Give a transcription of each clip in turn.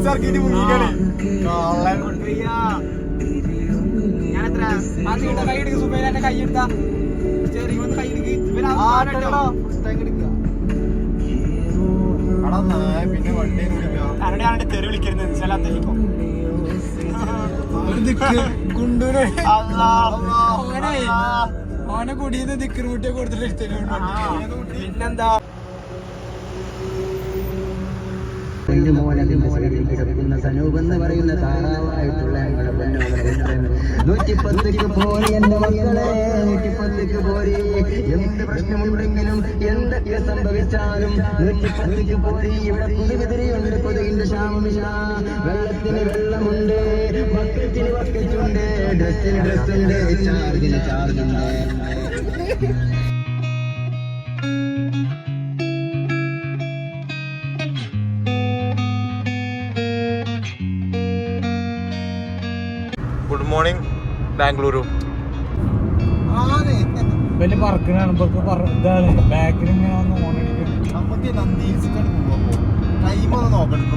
തെറി വിളിക്കരുത് ഓനെ കുടിയെന്ന് ദിക്കറുമുട്ടിയെ കൊടുത്തിട്ട് പിന്നെന്താ കിടക്കുന്ന സനൂപെന്ന് പറയുന്ന താറാവായിട്ടുള്ള 110ക്ക് പോരി എന്റെ മക്കളെ, 110ക്ക് പോരി. എന്ത് പ്രശ്നമുണ്ടെങ്കിലും എന്തൊക്കെ സംഭവിച്ചാലും 110ക്ക് പോരി. ഇവിടെ കൊതുകുതിരിയുണ്ട്, കൊതുകിന്റെ ക്ഷാമമില്ല. വെള്ളത്തിന് വെള്ളമുണ്ട്, ബക്കറ്റിന് ബക്കറ്റുണ്ട്, ഡ്രസ്സിന് ഡ്രസ്സുണ്ട്, ചാർജിന് ചാർജുണ്ട്. Good morning Bengaluru. വലിയ പറക്കനാണ് ഇതാണ് ബാക്കിൽ ഇങ്ങനെ വന്ന് ഓണടിക്കണം. നമുക്ക് ടൈമൊന്ന് നോക്കണം.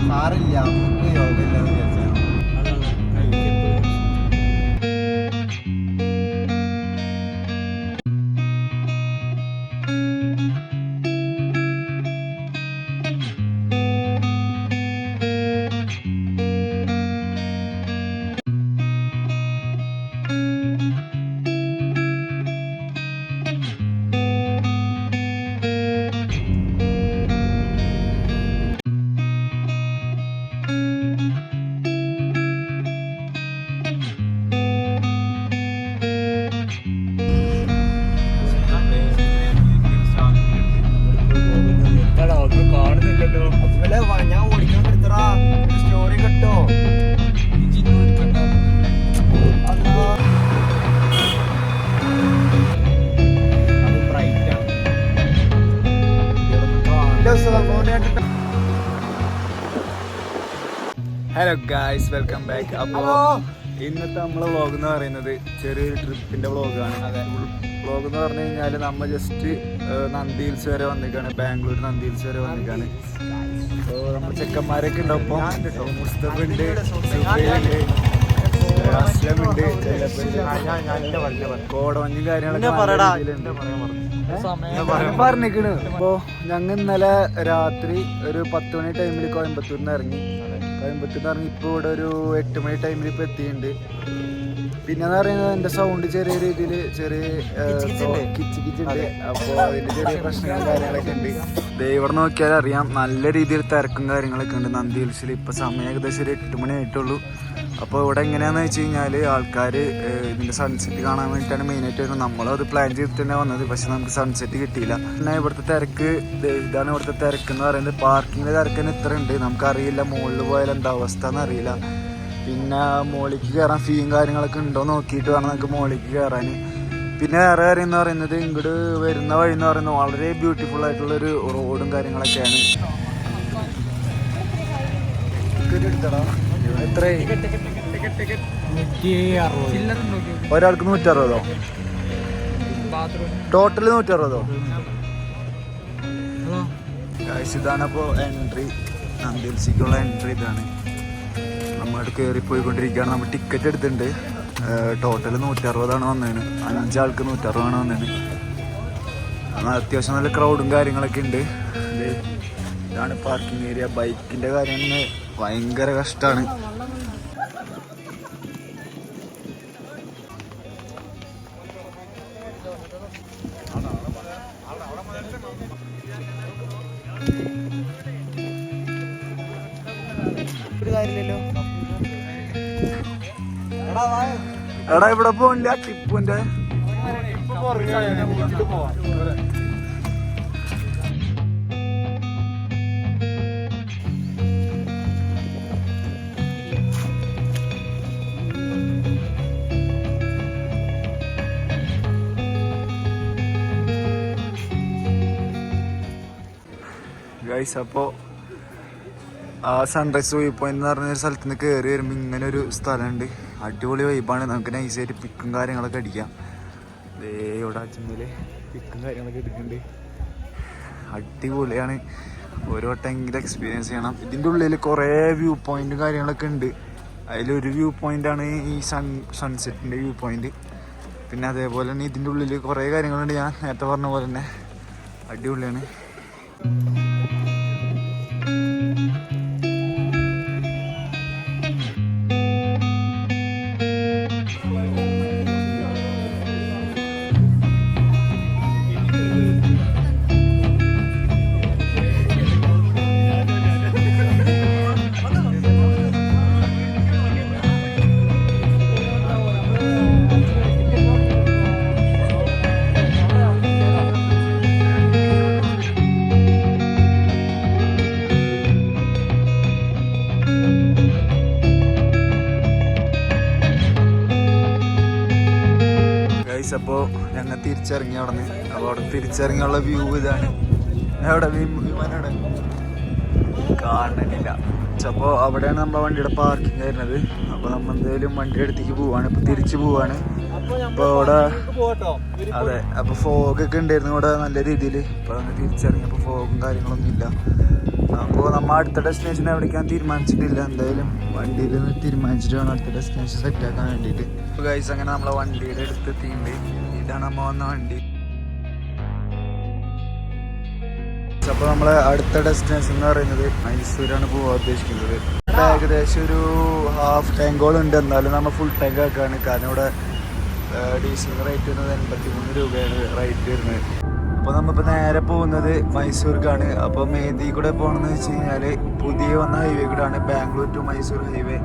സാറില്ല, നമുക്ക് യോഗ ഇല്ലെന്ന് വിചാരിച്ചാൽ ഞാൻ ഓടിക്കാൻ എടുത്തറാ സ്റ്റോറി കിട്ടോ. Hello guys, welcome back. അപ്പോൾ ഇന്നത്തെ നമ്മളെ വ്ളോഗ് എന്ന് പറയുന്നത് ചെറിയൊരു ട്രിപ്പിന്റെ വ്ളോഗാണ്. വ്ളോഗ് എന്ന് പറഞ്ഞു കഴിഞ്ഞാൽ നമ്മൾ ജസ്റ്റ് നന്ദി ഹിൽസ് വരെ വന്നിക്കാണ്, ബാംഗ്ലൂർ നന്ദി ഹിൽസ് വരെ വന്നിക്കാണ്. അപ്പോൾ നമ്മൾ ചെക്കന്മാരൊക്കെ ഉണ്ട്. ഒപ്പം മുസ്തഫ ഉണ്ട്, സുബൈലുണ്ട്, അസ്ലമുണ്ട്, കോടമഞ്ഞും കാര്യങ്ങളൊക്കെ പറഞ്ഞിരിക്കണ്. അപ്പോൾ ഞങ്ങൾ ഇന്നലെ രാത്രി ഒരു 10 മണി ടൈമിൽ കോയമ്പത്തൂരിൽ നിന്ന് ഇറങ്ങി. ഇപ്പോൾ ഇവിടെ ഒരു 8 മണി ടൈമിൽ ഇപ്പോൾ എത്തിയിട്ടുണ്ട്. പിന്നെന്ന് പറയുന്നത് എൻ്റെ സൗണ്ട് ചെറിയ രീതിയിൽ കിച്ചിക്കിച്ചുണ്ട്. അപ്പോൾ അതിൻ്റെ ചെറിയ പ്രശ്നങ്ങളും കാര്യങ്ങളൊക്കെ ഉണ്ട്. ഇവിടെ നോക്കിയാൽ അറിയാം, നല്ല രീതിയിൽ തിരക്കും കാര്യങ്ങളൊക്കെ ഉണ്ട് നന്ദി ഹിൽസിൽ. ഇപ്പോൾ സമയം ഏകദേശം ഒരു 8 മണി ആയിട്ടുള്ളൂ. അപ്പോൾ ഇവിടെ എങ്ങനെയാണെന്ന് വെച്ച് കഴിഞ്ഞാൽ ആൾക്കാർ ഇതിൻ്റെ സൺസെറ്റ് കാണാൻ വേണ്ടിയിട്ടാണ് മെയിനായിട്ട് വരുന്നത്. നമ്മളത് പ്ലാൻ ചെയ്തിട്ട് തന്നെ വന്നത്, പക്ഷെ നമുക്ക് സൺസെറ്റ് കിട്ടിയില്ല. പിന്നെ ഇവിടുത്തെ തിരക്ക് ഇതാണ്. ഇവിടുത്തെ തിരക്ക് എന്ന് പറയുന്നത് പാർക്കിങ്ങിൻ്റെ തിരക്ക് തന്നെ ഇത്ര ഉണ്ട്. നമുക്കറിയില്ല മുകളിൽ പോയാൽ എന്താ അവസ്ഥ എന്നറിയില്ല. പിന്നെ മുകളിലേക്ക് കയറാൻ ഫീയും കാര്യങ്ങളൊക്കെ ഉണ്ടോ നോക്കിയിട്ട് വേണം നമുക്ക് മുകളിലേക്ക് കയറാൻ. പിന്നെ വേറെ കാര്യം എന്ന് പറയുന്നത്, ഇങ്ങോട്ട് വരുന്ന വഴി എന്ന് പറയുന്നത് വളരെ ബ്യൂട്ടിഫുൾ ആയിട്ടുള്ളൊരു റോഡും കാര്യങ്ങളൊക്കെയാണ്. ഒരാൾക്ക് 160. ടോട്ടല് 160. ഇതാണ് അപ്പോൾ എൻട്രി, നന്ദി ഹിൽസിലേക്കുള്ള എൻട്രി ഇതാണ്. നമ്മളിവിടെ കയറി പോയിക്കൊണ്ടിരിക്കുകയാണ്. നമ്മൾ ടിക്കറ്റ് എടുത്തിട്ടുണ്ട്. ടോട്ടൽ 160 വന്നതിന്, 5 ആൾക്ക് 160 വന്നതിന്. അത്യാവശ്യം നല്ല ക്രൗഡും കാര്യങ്ങളൊക്കെ ഉണ്ട്. ഇതാണ് പാർക്കിംഗ് ഏരിയ. ബൈക്കിൻ്റെ കാര്യം ഭയങ്കര കഷ്ടമാണ്. എടാ ഇവിടെ പോണില്ല ടിപ്പുന്റെ. ഗൈസ്, അപ്പോൾ ആ സൺറൈസ് വ്യൂ പോയിന്റ് എന്ന് പറഞ്ഞൊരു സ്ഥലത്ത് നിന്ന് കയറി വരുമ്പോൾ ഇങ്ങനെ ഒരു സ്ഥലമുണ്ട്. അടിപൊളി വൈബാണ്. നമുക്ക് നൈസായിട്ട് പിക്കും കാര്യങ്ങളൊക്കെ അടിക്കാം. ഇവിടെ ചെന്നിൽ പിക്കും കാര്യങ്ങളൊക്കെ എടുക്കുന്നുണ്ട്. അടിപൊളിയാണ്. ഒരു വട്ടമെങ്കിലും എക്സ്പീരിയൻസ് ചെയ്യണം. ഇതിൻ്റെ ഉള്ളിൽ കുറേ വ്യൂ പോയിൻറ്റും കാര്യങ്ങളൊക്കെ ഉണ്ട്. അതിലൊരു വ്യൂ പോയിൻ്റാണ് ഈ സൺസെറ്റിൻ്റെ വ്യൂ പോയിൻ്റ്. പിന്നെ അതേപോലെ തന്നെ ഇതിൻ്റെ ഉള്ളിൽ കുറേ കാര്യങ്ങളുണ്ട്. ഞാൻ നേരത്തെ പറഞ്ഞ പോലെ തന്നെ അടിപൊളിയാണ്. അപ്പോൾ ഞങ്ങൾ തിരിച്ചിറങ്ങി അവിടെ നിന്ന്. അപ്പോൾ അവിടെ തിരിച്ചിറങ്ങിയുള്ള വ്യൂ ഇതാണ്. എവിടെ വിമാനം കാണണില്ല. അപ്പോൾ അവിടെയാണ് നമ്മളെ വണ്ടിയുടെ പാർക്കിംഗ് വരുന്നത്. അപ്പോൾ നമ്മൾ എന്തായാലും വണ്ടിയുടെ അടുത്തേക്ക് പോവാണ്. ഇപ്പോൾ തിരിച്ച് പോവാണ്. അപ്പോൾ അവിടെ അതെ, അപ്പോൾ ഫോഗൊക്കെ ഉണ്ടായിരുന്നു ഇവിടെ നല്ല രീതിയിൽ. ഇപ്പോൾ അങ്ങ് തിരിച്ചിറങ്ങിയപ്പോൾ ഫോഗും കാര്യങ്ങളൊന്നും ഇല്ല. അപ്പോൾ നമ്മൾ അടുത്ത ഡെസ്റ്റിനേഷൻ എവിടേക്കാൻ തീരുമാനിച്ചിട്ടില്ല. എന്തായാലും വണ്ടിയിൽ നിന്ന് തീരുമാനിച്ചിട്ട് വേണം അടുത്ത ഡെസ്റ്റിനേഷൻ സെറ്റാക്കാൻ വേണ്ടിയിട്ട്. അപ്പോൾ ഗൈസ് അങ്ങനെ നമ്മളെ വണ്ടിയുടെ അടുത്തെത്തിയിട്ടുണ്ട്. ഇതാണ് നമ്മൾ വന്ന വണ്ടി. അപ്പോൾ നമ്മളെ അടുത്ത ഡെസ്റ്റിനേഷൻ എന്ന് പറയുന്നത് മൈസൂരാണ് പോകാൻ ഉദ്ദേശിക്കുന്നത്. ഏകദേശം ഒരു ഹാഫ് ടാങ്കോളം ഉണ്ട്. എന്നാലും നമ്മൾ ഫുൾ ടാങ്ക് ആക്കുകയാണ്. കാരണം ഇവിടെ ഡീസൽ റേറ്റ് വരുന്നത് 83 രൂപയാണ് റേറ്റ് വരുന്നത്. അപ്പോൾ നമ്മളിപ്പോൾ നേരെ പോകുന്നത് മൈസൂർക്കാണ്. അപ്പോൾ മേദി കൂടെ പോകണമെന്ന് വെച്ച് കഴിഞ്ഞാൽ പുതിയ വന്ന ഹൈവേ കൂടെയാണ്, ബാംഗ്ലൂർ ടു മൈസൂർ ഹൈവേ.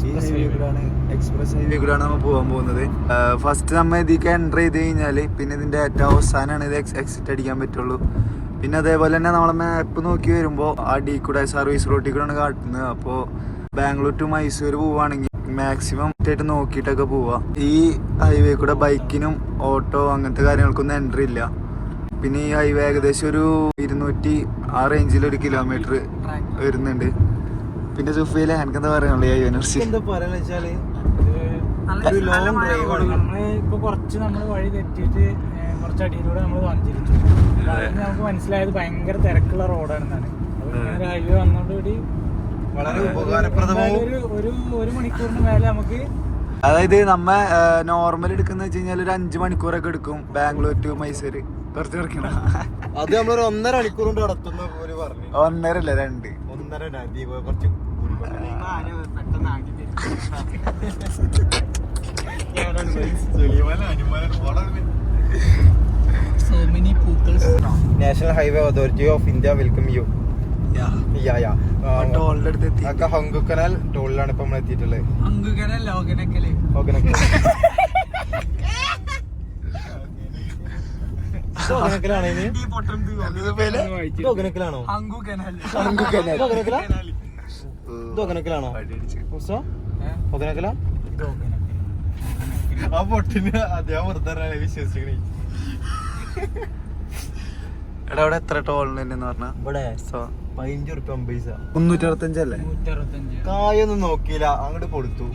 ഈ ഹൈവേ കൂടെയാണ്, എക്സ്പ്രസ് ഹൈവേ കൂടെയാണ് നമ്മൾ പോകാൻ പോകുന്നത്. ഫസ്റ്റ് നമ്മൾ ഇതിലേക്ക് എൻ്റർ ചെയ്ത് കഴിഞ്ഞാൽ പിന്നെ ഇതിൻ്റെ ഏറ്റവും അവസാനമാണ് ഇത് എക്സിറ്റ് അടിക്കാൻ പറ്റുള്ളൂ. പിന്നെ അതേപോലെ തന്നെ നമ്മളെ മാപ്പ് നോക്കി വരുമ്പോൾ അടി കൂടെ സർവീസ് റൂട്ടിൽ കൂടെയാണ് കാട്ടുന്നത്. അപ്പോൾ ബാംഗ്ലൂർ ടു മൈസൂർ പോവുകയാണെങ്കിൽ മാക്സിമം ആയിട്ട് നോക്കിയിട്ടൊക്കെ പോവുക. ഈ ഹൈവേ കൂടെ ബൈക്കിനും ഓട്ടോ അങ്ങനത്തെ കാര്യങ്ങൾക്കൊന്നും എൻട്രി ഇല്ല. പിന്നെ ഈ ഹൈവേ ഏകദേശം ഒരു 200 ആ റേഞ്ചിലൊരു കിലോമീറ്റർ വരുന്നുണ്ട്. പിന്നെ സുഫിയിലെ എനിക്കെന്താ പറയാനുള്ളത് ഈ ഹൈവേനെ കുറിച്ച്? എന്താ പറയാന്ന് വെച്ചാല് ഇപ്പൊ കുറച്ച് നമ്മൾ വഴി തെറ്റിയിട്ട് കുറച്ച് അടിയിലൂടെ നമ്മൾ സഞ്ചരിച്ചു. നമുക്ക് മനസ്സിലായത് ഭയങ്കര തിരക്കുള്ള റോഡാണെന്നാണ്. ഹൈവേ വന്നോടുകൂടി വളരെ ഉപകാരപ്രദവും ഒരു മണിക്കൂറിന് മേലെ നമുക്ക്, അതായത് നമ്മ നോർമൽ എടുക്കുന്ന വെച്ച് കഴിഞ്ഞാൽ ഒരു 5 മണിക്കൂറൊക്കെ എടുക്കും ബാംഗ്ലൂർ ടു മൈസൂർ. കുറച്ച് കുറയ്ക്കണം. അത് നമ്മളൊരു 1.5 മണിക്കൂർ കൊണ്ട് നടത്തുന്ന പോലെ പറഞ്ഞു. 1.5 അല്ല 2. 1.5 കുറച്ച് national highway authority of India welcome you. ഹങ്കു കനാൽ ടോളിലാണ് ഇപ്പൊ നമ്മൾ എത്തിയിട്ടുള്ളത്. ആ പൊട്ടിന് അദ്ദേഹം വെറുതെ വിശ്വസിക്കണേ. എടാ അവിടെ എത്ര ടോളിനുണ്ടെന്ന് പറഞ്ഞാ? ഇവിടെ 15 റുപ്യ 50 പൈസ. 365 അല്ലേ? കായൊന്നും നോക്കിയില്ല, അങ്ങോട്ട് കൊടുത്തു.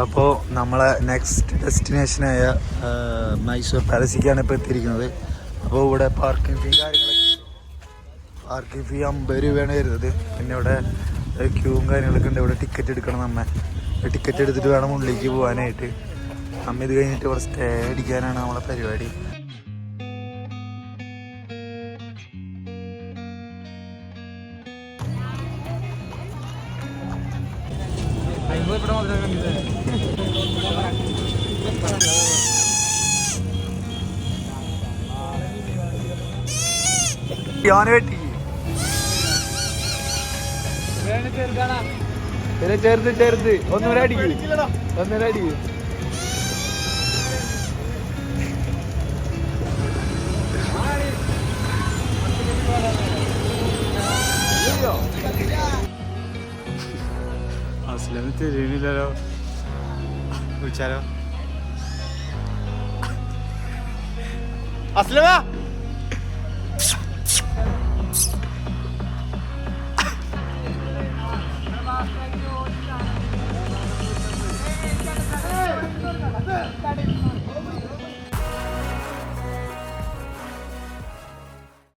അപ്പോൾ നമ്മളെ നെക്സ്റ്റ് ഡെസ്റ്റിനേഷനായ മൈസൂർ പാലസിലേക്കാണ് ഇപ്പോൾ എത്തിയിരിക്കുന്നത്. അപ്പോൾ ഇവിടെ പാർക്കിംഗ് ഫീ 50 രൂപയാണ് വരുന്നത്. പിന്നെ ഇവിടെ ക്യൂവും കാര്യങ്ങളൊക്കെ ഉണ്ട്. ഇവിടെ ടിക്കറ്റ് എടുക്കണം. നമ്മ ടിക്കറ്റ് എടുത്തിട്ട് വേണം ഉള്ളിലേക്ക് പോകാനായിട്ട്. നമ്മ ഇത് കഴിഞ്ഞിട്ട് ഇവിടെ സ്റ്റേ അടിക്കാനാണ് നമ്മളെ പരിപാടി. ചെറുത് ഒന്നുകൂടെ അടിക്കും. അസ്ലമി തിരിയണില്ലല്ലോ. വിളിച്ചാലോ? അസ്ലമ